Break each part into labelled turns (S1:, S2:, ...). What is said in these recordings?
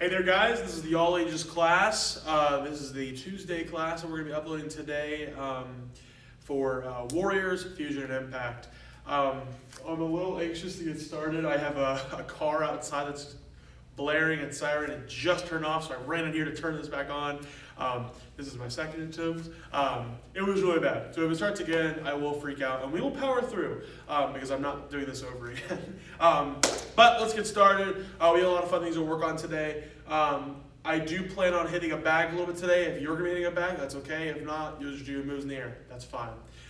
S1: Hey there guys, this is the All Ages class. This is the Tuesday class that we're going to be uploading today for Warriors, Fusion, and Impact. I'm a little anxious to get started. I have a car outside that's blaring and siren. It just turned off, so I ran in here to turn this back on. This is my second attempt. It was really bad. So if it starts again, I will freak out, and we will power through because I'm not doing this over again. But let's get started. We have a lot of fun things to work on today. I do plan on hitting a bag a little bit today. If you're going to be hitting a bag, that's okay. If not, you'll just do your moves in the air. That's fine.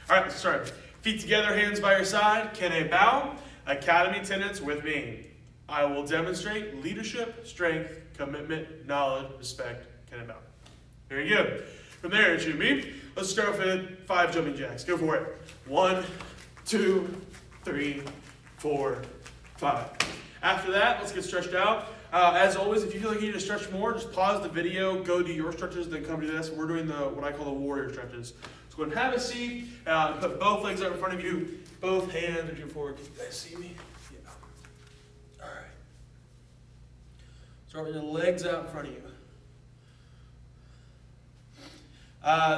S1: All right, let's start. Feet together, hands by your side. Can a bow? Academy tenets with me. I will demonstrate leadership, strength, commitment, knowledge, respect. Can a bow? Very good. From there, it should be. Let's start with 5 jumping jacks. Go for it. 1, 2, 3, 4, 5. After that, let's get stretched out. As always, if you feel like you need to stretch more, just pause the video, go do your stretches, then come to this. We're doing what I call the warrior stretches. So go ahead and have a seat. Put both legs out in front of you. Both hands reaching forward. Can you guys see me? Yeah. All right. Start with your legs out in front of you.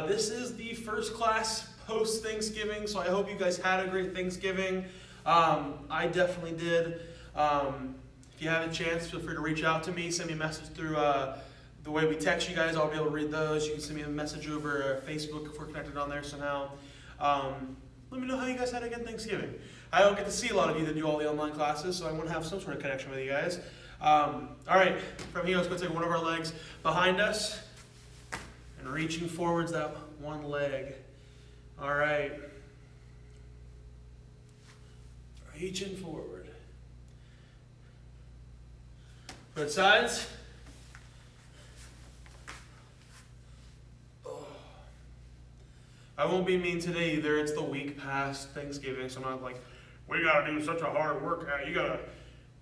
S1: This is the first class post-Thanksgiving, so I hope you guys had a great Thanksgiving. I definitely did. If you have a chance, feel free to reach out to me. Send me a message through the way we text you guys. I'll be able to read those. You can send me a message over Facebook if we're connected on there somehow. Let me know how you guys had a good Thanksgiving. I don't get to see a lot of you that do all the online classes, so I want to have some sort of connection with you guys. All right, from here, let's go take one of our legs behind us and reaching forwards that one leg. All right. Reaching forward. Both sides. Oh. I won't be mean today either. It's the week past Thanksgiving, so I'm not like, we gotta do such a hard workout. You gotta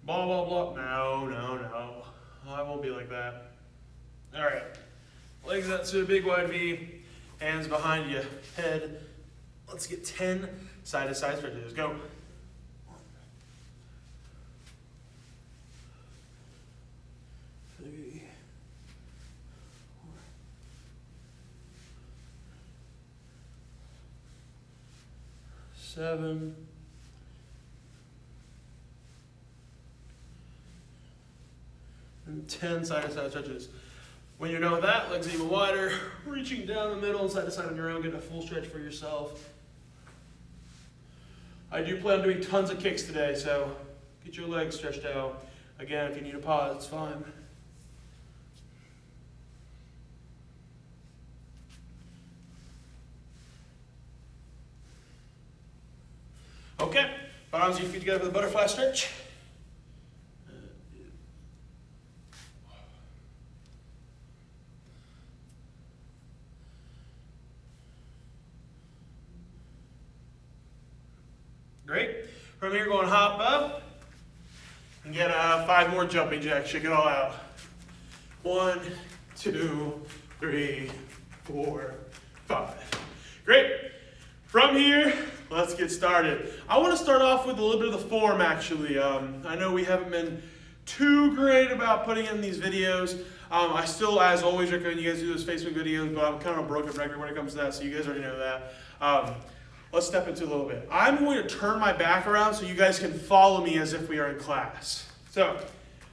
S1: blah, blah, blah. No. I won't be like that. All right. Legs out to a big wide V. Hands behind you. Head. Let's get 10 side-to-side stretches. Go. 3, 4, 7, and 10 side-to-side stretches. When you're done with that, legs even wider, reaching down the middle, side to side on your own, getting a full stretch for yourself. I do plan on doing tons of kicks today, so get your legs stretched out. Again, if you need a pause, it's fine. Okay, arms and feet together for the butterfly stretch. Great. From here, going hop up and get 5 more jumping jacks. Shake it all out. 1, 2, 3, 4, 5. Great. From here, let's get started. I want to start off with a little bit of the form, actually. I know we haven't been too great about putting in these videos. I still, as always, recommend you guys do those Facebook videos, but I'm kind of a broken record when it comes to that, so you guys already know that. Let's step into a little bit. I'm going to turn my back around so you guys can follow me as if we are in class. So,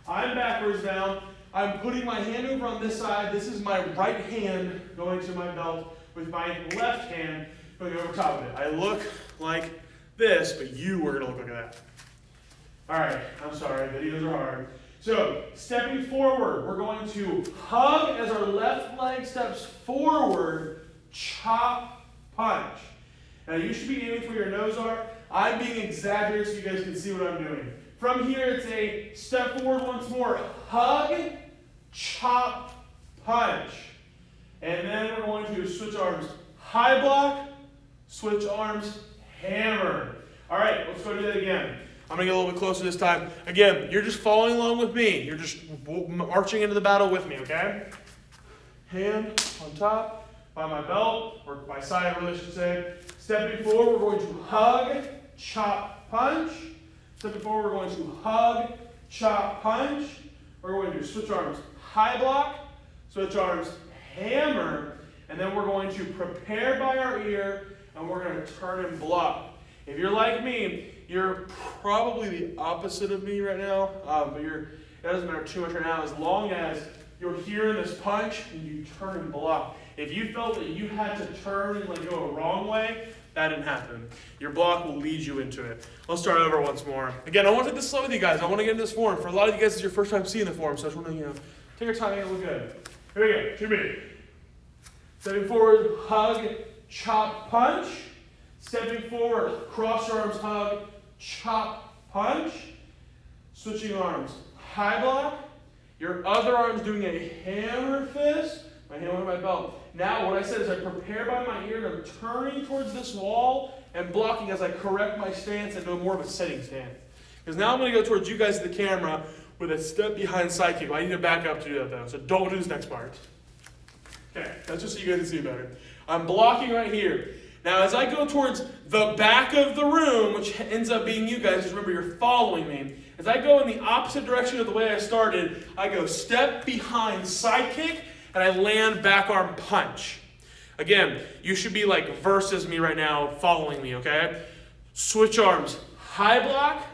S1: I'm backwards down. I'm putting my hand over on this side. This is my right hand going to my belt with my left hand going over top of it. I look like this, but you are going to look like that. All right, I'm sorry, videos are hard. So, stepping forward, we're going to hug as our left leg steps forward, chop, punch. Now you should be aiming to where your nose are. I'm being exaggerated so you guys can see what I'm doing. From here, it's a step forward once more. Hug, chop, punch. And then we're going to switch arms. High block, switch arms, hammer. All right, let's go do that again. I'm going to get a little bit closer this time. Again, you're just following along with me. You're just marching into the battle with me, okay? Hand on top. By my belt, or my side, really, I should say. Stepping forward, we're going to hug, chop, punch. Stepping forward, we're going to hug, chop, punch. We're going to switch arms. high block, switch arms, hammer, and then we're going to prepare by our ear, and we're going to turn and block. If you're like me, you're probably the opposite of me right now, but it doesn't matter too much right now as long as you're hearing this punch and you turn and block. If you felt that you had to turn and like go a wrong way, that didn't happen. Your block will lead you into it. Let's start over once more. Again, I want to take this slow with you guys. I want to get into this form. For a lot of you guys, it's your first time seeing the form, so I just want to, take your time and it look good. Here we go. 2 minutes. Stepping forward, hug, chop, punch. Stepping forward, cross your arms, hug, chop, punch. Switching arms, high block. Your other arm's doing a hammer fist. My hand on my belt. Now what I said is I prepare by my ear and I'm turning towards this wall and blocking as I correct my stance and do more of a sitting stance. Because now I'm going to go towards you guys to the camera with a step behind side kick. I need to back up to do that though, so don't do this next part. Okay, that's just so you guys can see better. I'm blocking right here. Now as I go towards the back of the room, which ends up being you guys, just remember you're following me. As I go in the opposite direction of the way I started, I go step behind side kick, and I land back arm punch. Again, you should be like versus me right now, following me, okay? Switch arms, high block,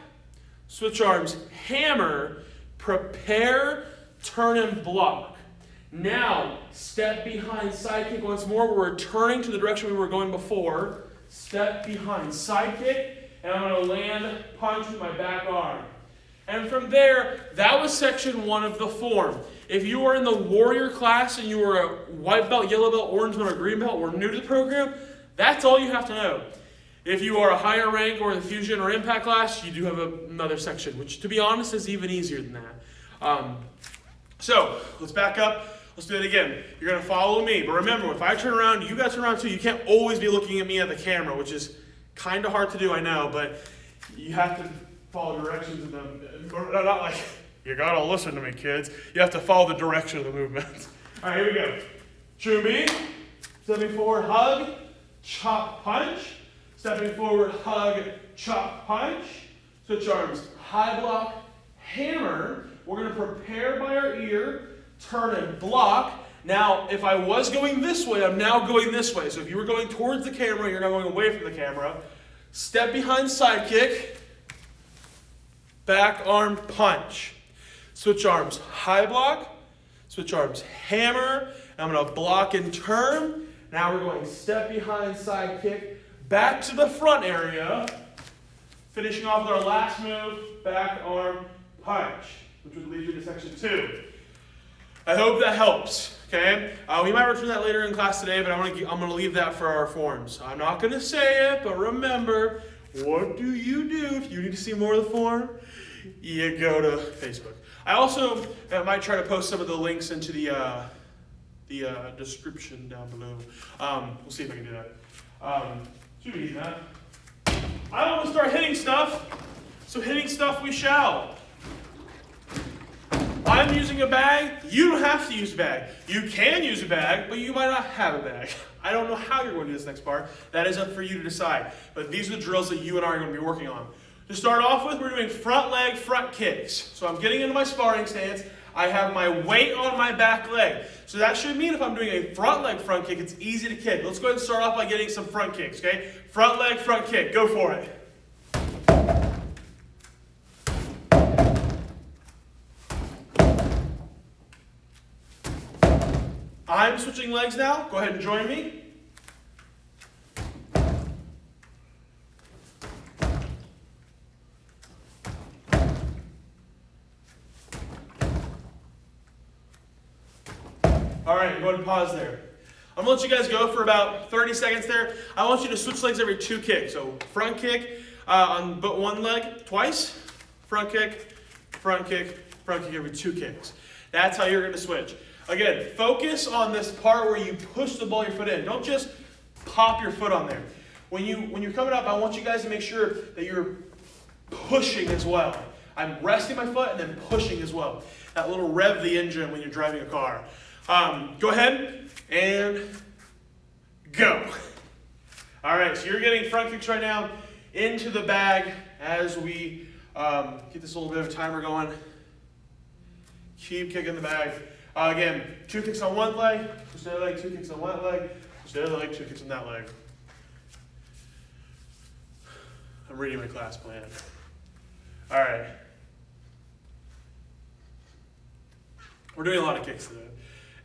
S1: switch arms, hammer, prepare, turn and block. Now, step behind side kick once more. We're returning to the direction we were going before. Step behind side kick, and I'm going to land punch with my back arm. And from there, that was section 1 of the form. If you are in the warrior class and you are a white belt, yellow belt, orange belt, or green belt, or new to the program, that's all you have to know. If you are a higher rank or the fusion or impact class, you do have another section, which to be honest is even easier than that. So let's back up. Let's do it again. You're going to follow me. But remember, if I turn around, you guys turn around too. You can't always be looking at me at the camera, which is kind of hard to do, I know, but you have to follow directions of them. Not like, you gotta listen to me, kids. You have to follow the direction of the movement. All right, here we go. True me. Stepping forward, hug, chop, punch. Stepping forward, hug, chop, punch. Switch arms, high block, hammer. We're gonna prepare by our ear, turn and block. Now, if I was going this way, I'm now going this way. So if you were going towards the camera, you're now going away from the camera. Step behind side kick. Back arm punch. Switch arms, high block. Switch arms, hammer. I'm going to block and turn. Now we're going step behind side kick. Back to the front area. Finishing off with our last move, back arm punch, which would lead you to section 2. I hope that helps. Okay? We might return that later in class today, but I'm going to leave that for our forms. I'm not going to say it, but remember, what do you do if you need to see more of the form? You go to Facebook. I also might try to post some of the links into the description down below. We'll see if I can do that. Should be easy, that. I want to start hitting stuff, so hitting stuff we shall. I'm using a bag. You don't have to use a bag. You can use a bag, but you might not have a bag. I don't know how you're going to do this next part. That is up for you to decide. But these are the drills that you and I are going to be working on. To start off with, we're doing front leg, front kicks. So I'm getting into my sparring stance. I have my weight on my back leg. So that should mean if I'm doing a front leg, front kick, it's easy to kick. Let's go ahead and start off by getting some front kicks, okay? Front leg, front kick. Go for it. I'm switching legs now. Go ahead and join me. All right, go ahead and pause there. I'm going to let you guys go for about 30 seconds there. I want you to switch legs every 2 kicks. So front kick on but one leg twice. Front kick every 2 kicks. That's how you're going to switch. Again, focus on this part where you push the ball your foot in. Don't just pop your foot on there. When you're coming up, I want you guys to make sure that you're pushing as well. I'm resting my foot and then pushing as well. That little rev the engine when you're driving a car. Go ahead and go. All right, so you're getting front kicks right now into the bag as we get this little bit of a timer going. Keep kicking the bag. Again, 2 kicks on one leg, switch the other leg, 2 kicks on one leg, switch the other leg, 2 kicks on that leg. I'm reading my class plan. All right. We're doing a lot of kicks today.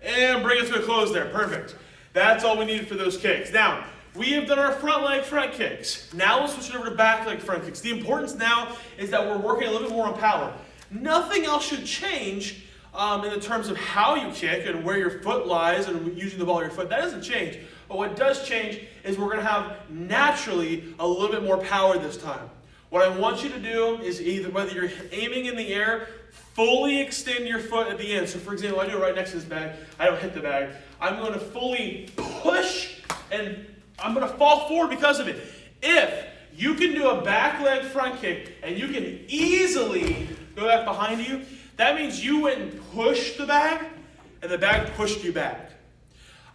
S1: And bring it to a close there. Perfect. That's all we needed for those kicks. Now, we have done our front leg front kicks. Now let's switch it over to back leg front kicks. The importance now is that we're working a little bit more on power. Nothing else should change in the terms of how you kick and where your foot lies and using the ball of your foot. That doesn't change. But what does change is we're going to have naturally a little bit more power this time. What I want you to do is either whether you're aiming in the air, fully extend your foot at the end. So for example, I do it right next to this bag. I don't hit the bag. I'm going to fully push and I'm going to fall forward because of it. If you can do a back leg front kick and you can easily go back behind you, that means you went and pushed the bag and the bag pushed you back.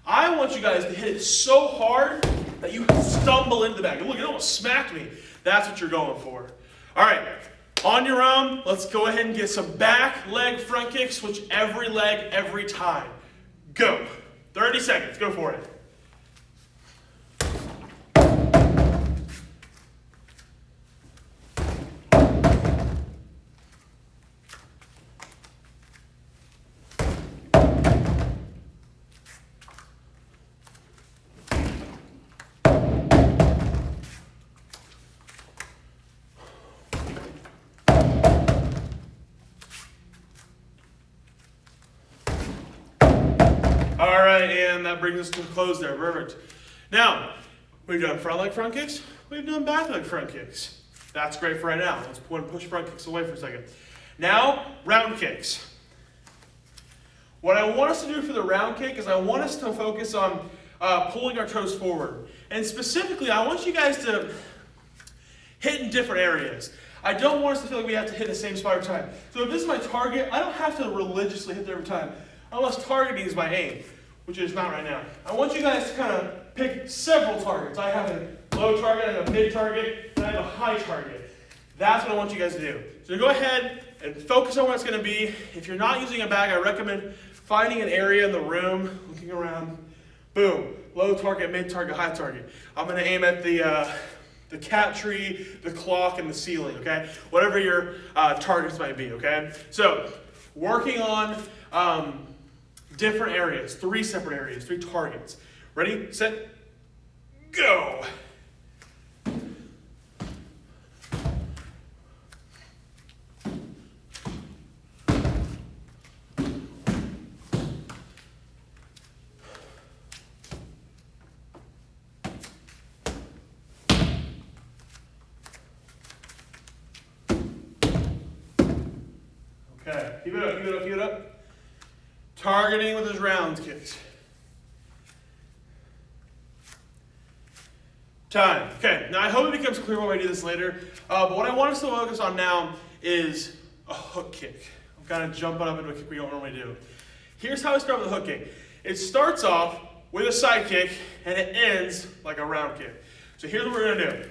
S1: I want you guys to hit it so hard that you stumble into the bag. Look, it almost smacked me. That's what you're going for. All right, on your own, let's go ahead and get some back leg front kicks. Switch every leg every time. Go. 30 seconds. Go for it. And that brings us to a close there. Perfect. Now, we've done front leg front kicks. We've done back leg front kicks. That's great for right now. Let's push front kicks away for a second. Now, round kicks. What I want us to do for the round kick is I want us to focus on pulling our toes forward. And specifically, I want you guys to hit in different areas. I don't want us to feel like we have to hit the same spot every time. So if this is my target, I don't have to religiously hit there every time, unless targeting is my aim, which it is not right now. I want you guys to kind of pick several targets. I have a low target, I have a mid target, and I have a high target. That's what I want you guys to do. So go ahead and focus on what it's going to be. If you're not using a bag, I recommend finding an area in the room, looking around. Boom. Low target, mid target, high target. I'm going to aim at the cat tree, the clock, and the ceiling, okay? Whatever your targets might be, okay? So working on different areas, 3 separate areas, 3 targets. Ready, set, go. Okay, keep it up, keep it up, keep it up. Targeting with his round kicks. Time. Okay, now I hope it becomes clear when I do this later, but what I want us to focus on now is a hook kick. I'm kind of jumping up into a kick we don't normally do. Here's how I start with a hook kick. It starts off with a side kick, and it ends like a round kick. So here's what we're going to do.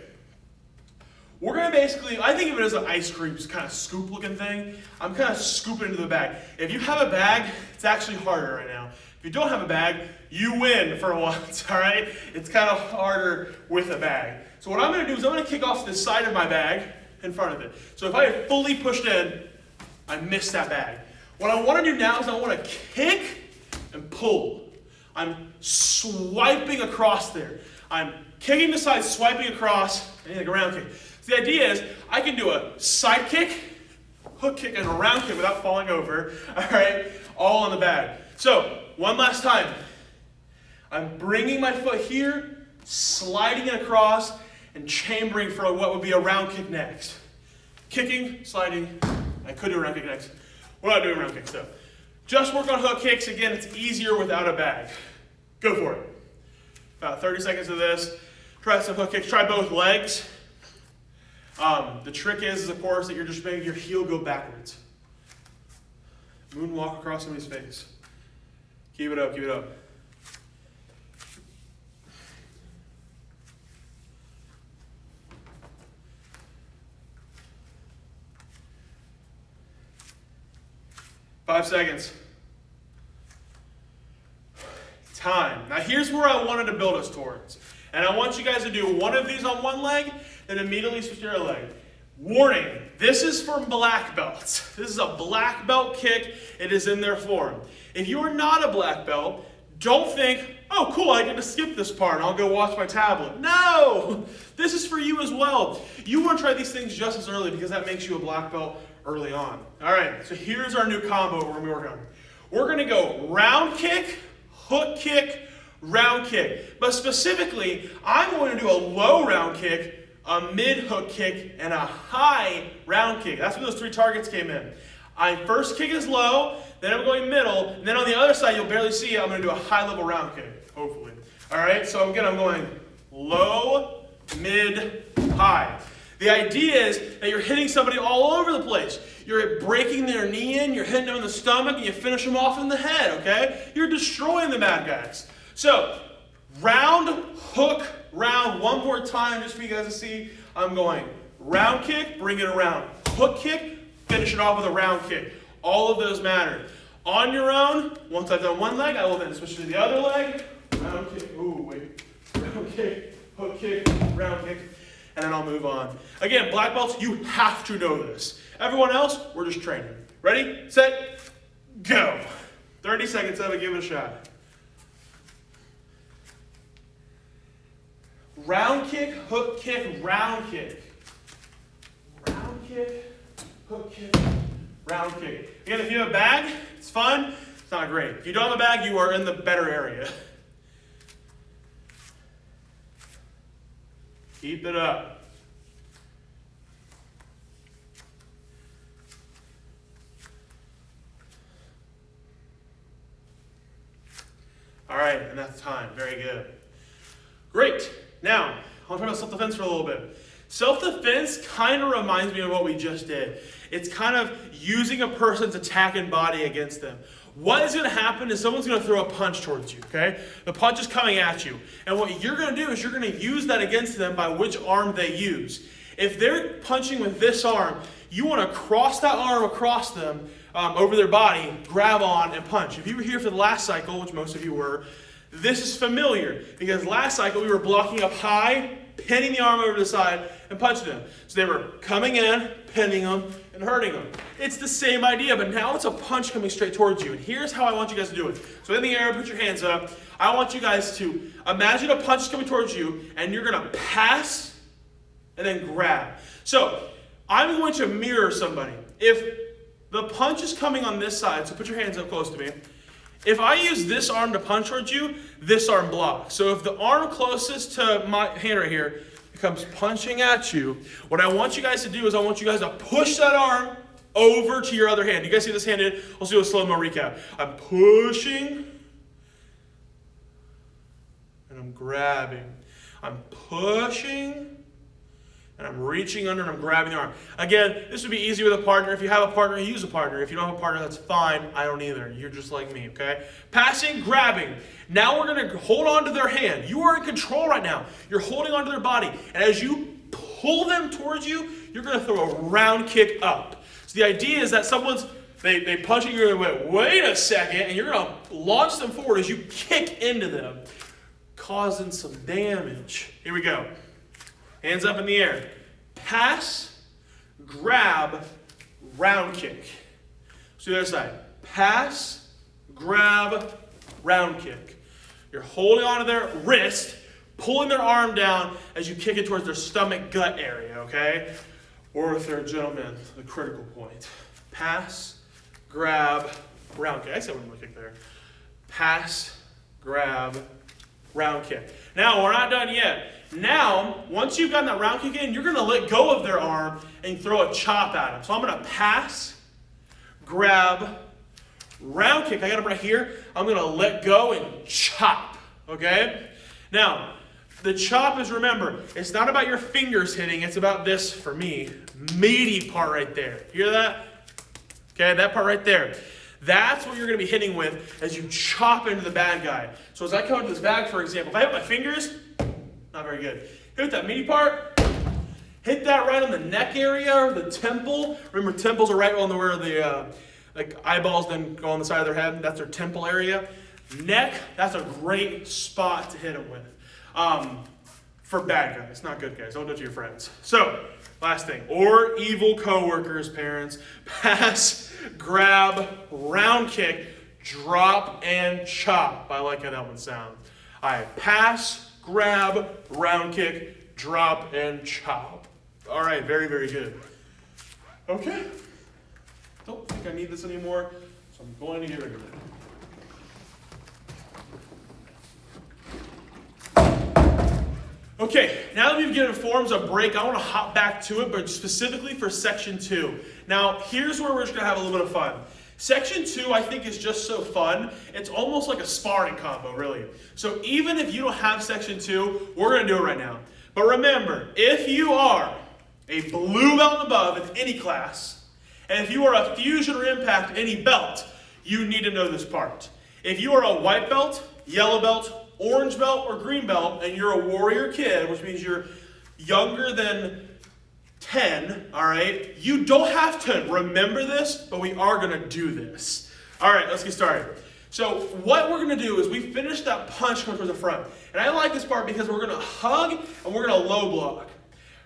S1: We're going to basically, I think of it as an ice cream kind of scoop looking thing. I'm kind of scooping into the bag. If you have a bag, it's actually harder right now. If you don't have a bag, you win for once, all right? It's kind of harder with a bag. So what I'm going to do is I'm going to kick off to the side of my bag in front of it. So if I had fully pushed in, I missed that bag. What I want to do now is I want to kick and pull. I'm swiping across there. I'm kicking the side, swiping across, and like a round kick. So the idea is I can do a side kick, hook kick, and a round kick without falling over, all right, all on the bag. So one last time. I'm bringing my foot here, sliding it across, and chambering for what would be a round kick next. Kicking, sliding. I could do a round kick next. We're not doing round kicks though. Just work on hook kicks. Again, it's easier without a bag. Go for it. About 30 seconds of this. Try some hook kicks. Try both legs. The trick is, of course, that you're just making your heel go backwards. Moonwalk across somebody's face. Keep it up, keep it up. Five seconds. here's where I wanted to build us towards. And I want you guys to do one of these on one leg, and immediately switch to your other leg. Warning, this is for black belts. This is a black belt kick. It is in their form. If you are not a black belt, don't think, oh cool, I get to skip this part and I'll go watch my tablet. No! This is for you as well. You want to try these things just as early because that makes you a black belt early on. All right, so here's our new combo we're going to be working on. We're going to go round kick, hook kick, round kick. But specifically, I'm going to do a low round kick, a mid hook kick, and a high round kick. That's where those three targets came in. First kick is low, then I'm going middle, and then on the other side, you'll barely see it, I'm going to do a high level round kick, hopefully. All right, so again, I'm going low, mid, high. The idea is that you're hitting somebody all over the place. You're breaking their knee in, you're hitting them in the stomach, and you finish them off in the head, okay? You're destroying the bad guys. So, round, hook, round. One more time, just for you guys to see. I'm going round kick, bring it around. Hook kick, finish it off with a round kick. All of those matter. On your own, once I've done one leg, I will then switch to the other leg. Round kick, ooh, wait. Round kick, hook kick, round kick, and then I'll move on. Again, black belts, you have to know this. Everyone else, we're just training. Ready, set, go. 30 seconds of it, give it a shot. Round kick, hook kick, round kick. Round kick, hook kick, round kick. Again, if you have a bag, it's fun. It's not great. If you don't have a bag, you are in the better area. Keep it up. All right, and that's time. Very good. Great. Now, I want to talk about self-defense for a little bit. Self-defense kind of reminds me of what we just did. It's kind of using a person's attack and body against them. What is going to happen is someone's going to throw a punch towards you, okay? The punch is coming at you. And what you're going to do is you're going to use that against them by which arm they use. If they're punching with this arm, you want to cross that arm across them over their body, grab on, and punch. If you were here for the last cycle, which most of you were, this is familiar because last cycle we were blocking up high, pinning the arm over to the side, and punching them. So they were coming in, pinning them, and hurting them. It's the same idea, but now it's a punch coming straight towards you. And here's how I want you guys to do it. So in the air, put your hands up. I want you guys to imagine a punch is coming towards you, and you're going to pass and then grab. So I'm going to mirror somebody. If the punch is coming on this side, so put your hands up close to me. If I use this arm to punch towards you, this arm blocks. So if the arm closest to my hand right here comes punching at you, what I want you guys to do is I want you guys to push that arm over to your other hand. You guys see this hand in? Let's do a slow-mo recap. I'm pushing, and I'm grabbing. I'm pushing, and I'm reaching under and I'm grabbing the arm. Again, this would be easy with a partner. If you have a partner, use a partner. If you don't have a partner, that's fine. I don't either. You're just like me, okay? Passing, grabbing. Now we're going to hold on to their hand. You are in control right now. You're holding onto their body. And as you pull them towards you, you're going to throw a round kick up. So the idea is that they punch you, you're going to wait a second, and you're going to launch them forward as you kick into them, causing some damage. Here we go. Hands up in the air. Pass, grab, round kick. Let's do the other side. Pass, grab, round kick. You're holding onto their wrist, pulling their arm down as you kick it towards their stomach gut area, okay? Or if they're a gentleman, the critical point. Pass, grab, round kick. I said one more kick there. Pass, grab, round kick. Now, we're not done yet. Now, once you've gotten that round kick in, you're going to let go of their arm and throw a chop at them. So I'm going to pass, grab, round kick. I got them right here. I'm going to let go and chop, okay? Now, the chop is, remember, it's not about your fingers hitting. It's about this, for me, meaty part right there. Hear that? Okay, that part right there. That's what you're going to be hitting with as you chop into the bad guy. So as I come into this bag, for example, if I hit my fingers, not very good. Hit that meaty part. Hit that right on the neck area or the temple. Remember, temples are right on where the like eyeballs then go on the side of their head. That's their temple area. Neck, that's a great spot to hit him with. For bad guys, not good guys. Don't do it to your friends. So, last thing. Or evil coworkers, parents. Pass, grab, round kick, drop, and chop. I like how that one sounds. All right, pass, grab, round kick, drop, and chop. All right, very, very good. Okay. Don't think I need this anymore, so I'm going to get rid of it. Okay, now that we've given forms a break, I want to hop back to it, but specifically for section 2. Now, here's where we're just going to have a little bit of fun. Section 2, I think, is just so fun. It's almost like a sparring combo, really. So even if you don't have section 2, we're going to do it right now. But remember, if you are a blue belt and above in any class, and if you are a fusion or impact any belt, you need to know this part. If you are a white belt, yellow belt, orange belt, or green belt, and you're a warrior kid, which means you're younger than 10, all right, you don't have to remember this, but we are going to do this. All right, let's get started. So what we're going to do is we finish that punch coming towards the front. And I like this part because we're going to hug and we're going to low block.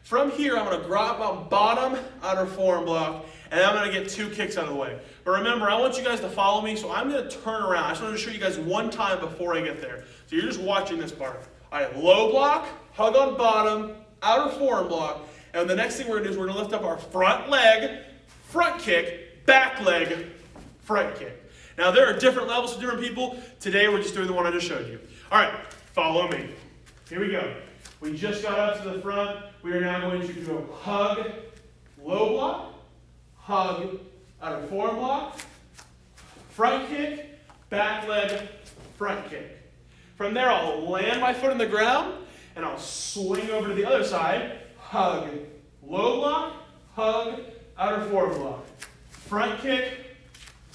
S1: From here, I'm going to grab my bottom outer forearm block, and I'm going to get 2 kicks out of the way. But remember, I want you guys to follow me, so I'm going to turn around. I just want to show you guys one time before I get there. So you're just watching this part. All right, low block, hug on bottom, outer forearm block. And the next thing we're going to do is we're going to lift up our front leg, front kick, back leg, front kick. Now, there are different levels for different people. Today, we're just doing the one I just showed you. All right, follow me. Here we go. We just got up to the front. We are now going to do a hug, low block, hug, outer forearm block, front kick, back leg, front kick. From there, I'll land my foot on the ground, and I'll swing over to the other side, hug, low block, hug, outer forearm block, front kick,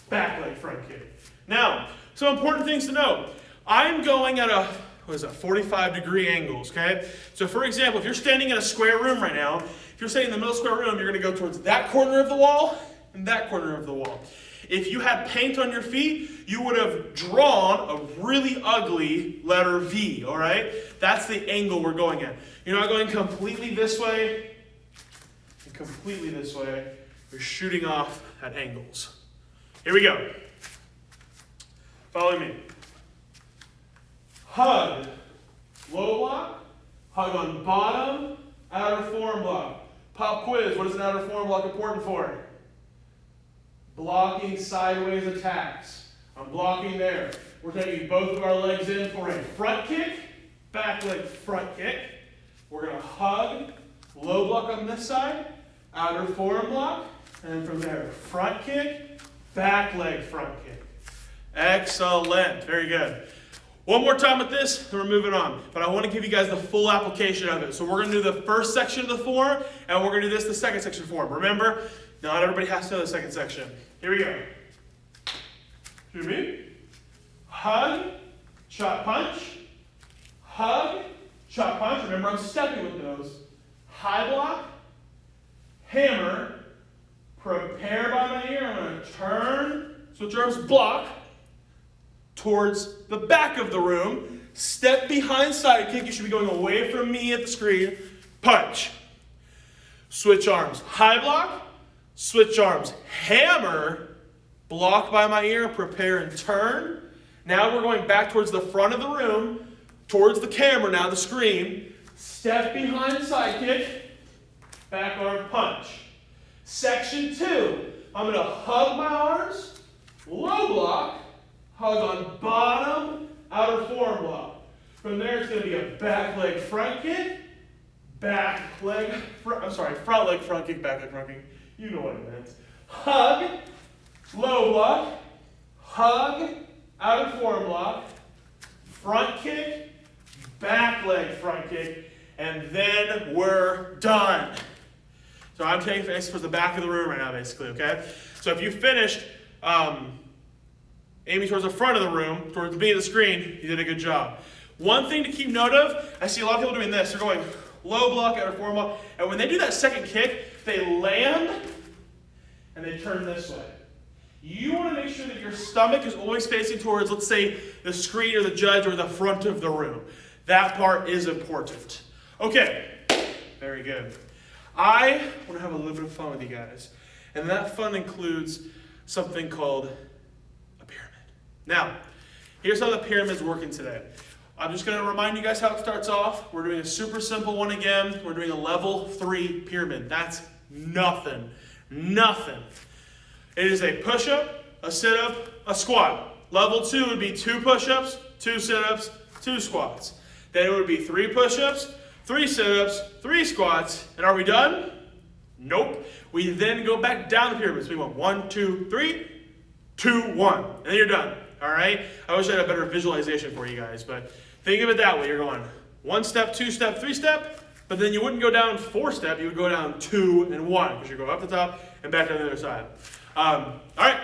S1: back leg, front kick. Now, some important things to know. I'm going at a 45-degree angles, okay? So for example, if you're standing in a square room right now, if you're standing in the middle square room, you're going to go towards that corner of the wall and that corner of the wall. If you had paint on your feet, you would have drawn a really ugly letter V, all right? That's the angle we're going at. You're not going completely this way and completely this way. You're shooting off at angles. Here we go. Follow me. Hug, low block, hug on bottom, outer forearm block. Pop quiz, what is an outer forearm block important for? Blocking sideways attacks. I'm blocking there. We're taking both of our legs in for a front kick, back leg front kick. We're going to hug, low block on this side, outer forearm block, and from there, front kick, back leg front kick. Excellent. Very good. One more time with this, then we're moving on. But I want to give you guys the full application of it. So we're going to do the first section of the form, and we're going to do this the second section form. Remember, not everybody has to know the second section. Here we go. Hear me? Hug, chop, punch. Hug, chop, punch. Remember, I'm stepping with those. High block, hammer, prepare by my ear. I'm going to turn, switch arms, block, towards the back of the room, step behind side kick. You should be going away from me at the screen. Punch. Switch arms. High block. Switch arms. Hammer. Block by my ear. Prepare and turn. Now we're going back towards the front of the room, towards the camera now, the screen. Step behind side kick. Back arm punch. Section 2. I'm going to hug my arms. Low block. Hug on bottom, outer forearm block. From there, it's going to be a back leg front kick, front leg front kick, back leg front kick. You know what it means. Hug, low block, hug, outer forearm block, front kick, back leg front kick, and then we're done. So I'm taking this towards the back of the room right now, basically, okay? So if you finished, aiming towards the front of the room, towards the beginning of the screen, you did a good job. One thing to keep note of, I see a lot of people doing this. They're going low block, outer forearm block, and when they do that second kick, they land and they turn this way. You want to make sure that your stomach is always facing towards, let's say, the screen or the judge or the front of the room. That part is important. Okay, very good. I want to have a little bit of fun with you guys. And that fun includes something called a pyramid. Now, here's how the pyramid's working today. I'm just going to remind you guys how it starts off. We're doing a super simple one again. We're doing a level 3 pyramid. That's nothing. Nothing. It is a push-up, a sit-up, a squat. Level 2 would be 2 push-ups, 2 sit-ups, 2 squats. Then it would be 3 push-ups, 3 sit-ups, 3 squats. And are we done? Nope. We then go back down the pyramid. So we went 1, 2, 3, 2, 1. And then you're done. All right? I wish I had a better visualization for you guys, but think of it that way. You're going 1 step, 2 step, 3 step, but then you wouldn't go down 4 step. You would go down 2 and 1 because you go up the top and back down the other side. All right.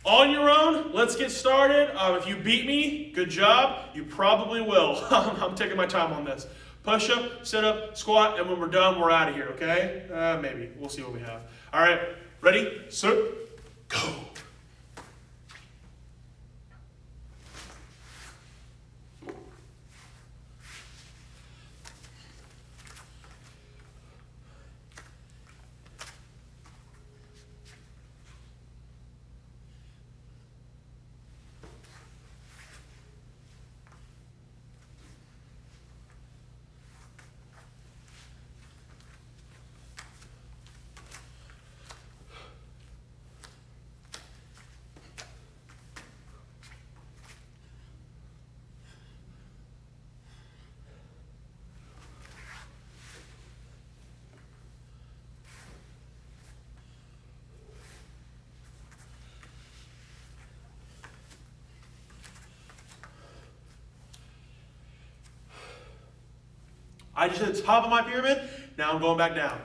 S1: On your own, let's get started. If you beat me, good job. You probably will. I'm taking my time on this. Push up, sit up, squat, and when we're done, we're out of here, okay? Maybe. We'll see what we have. All right. Ready, set, go. I just hit the top of my pyramid. Now I'm going back down.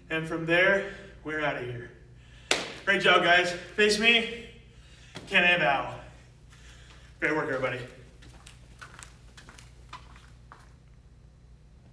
S1: And from there, we're out of here. Great job, guys. Face me. Can I bow? Great work, everybody.